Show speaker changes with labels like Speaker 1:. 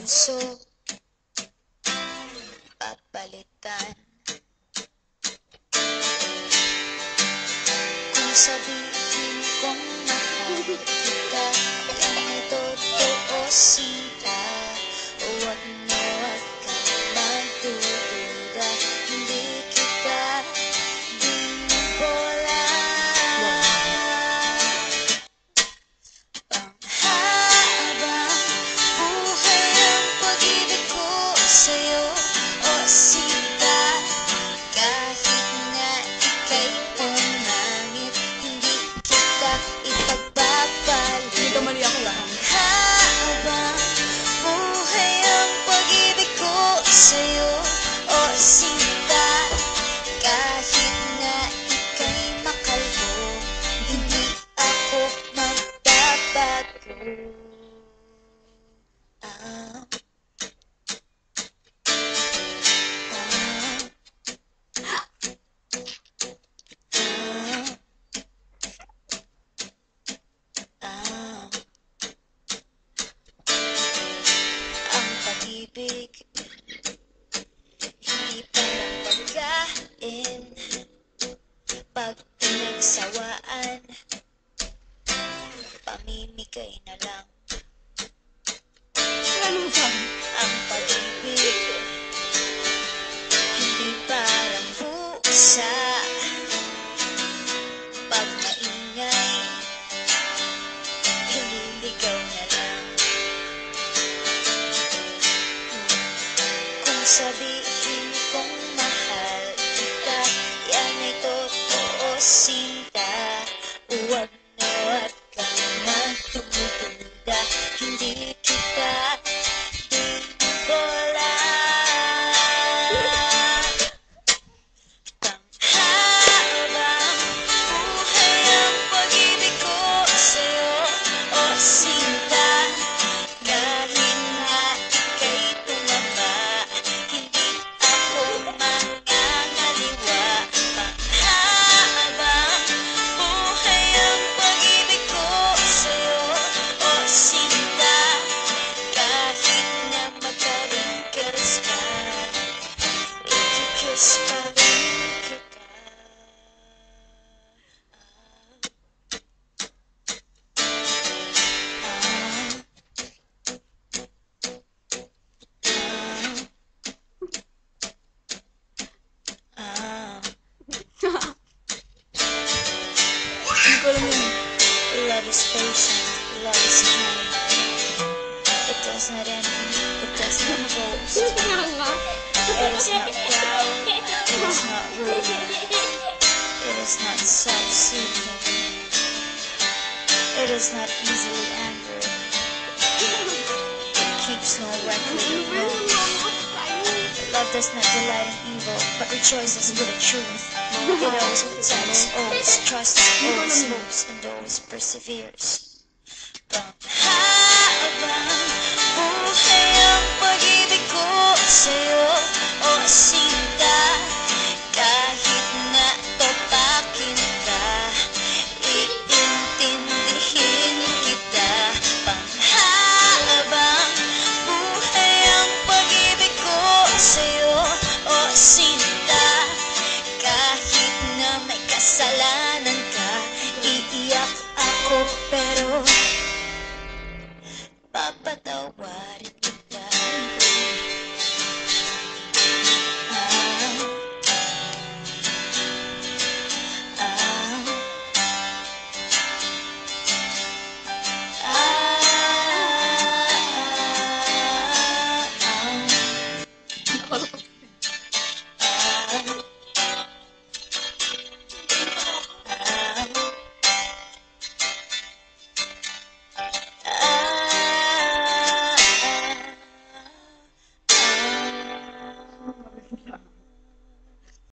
Speaker 1: puso papalitan. Kung sabihin kong mahal kita, yan ay totoo sinta. Huwag na huwag kang magdududa, hindi kita binobola. Panghabang buhay ang pag-ibig ko sa'yo, o sinta. Kahit na ika'y pumangit, hindi kita ipagpapalit.
Speaker 2: Dito mali ako lang.
Speaker 1: Habang buhay ang pag-ibig ko sa'yo, o sinta. Kahit na ika'y makalbo, hindi ako magbabago. Ang pag-ibig, hindi parang pagkain. Pag pinagsawaan, pamimigay na lang.
Speaker 2: Ano mo sabi?
Speaker 1: Ang pag-ibig, hindi parang pusa. Pag maingay, hililigaw na lang. Kung sabihin kong mahal kita, yan ay totoo sinta. Huwag na huwag kang magdududa, hindi kita binobola. Panghabang buhay ang pag-ibig ko sa'yo, o sinta. Kahit na ika'y tumaba, hindi ako mangangaliwa. Panghabang buhay ang pag-ibig ko sa'yo, o sinta. Kahit na magka-wrinkles ka, i-kiss pa rin kita.
Speaker 2: Hindi ko alam yun.
Speaker 1: Love is patient, love is kind. It does not envy, it does not boast.
Speaker 2: Nga nga.
Speaker 1: It is not proud, it is not rude. It is not self-seeking. It is not easily angered. It keeps no record of wrong. Love does not delight in evil, but rejoices with the truth. It always protects, always trusts, always hopes, and always perseveres. Panghabang buhay ang pag-ibig ko sa'yo, o sinta. Kahit na topakin ka, iintindihin kita. Panghabang buhay ang pag-ibig ko sa'yo, o sinta.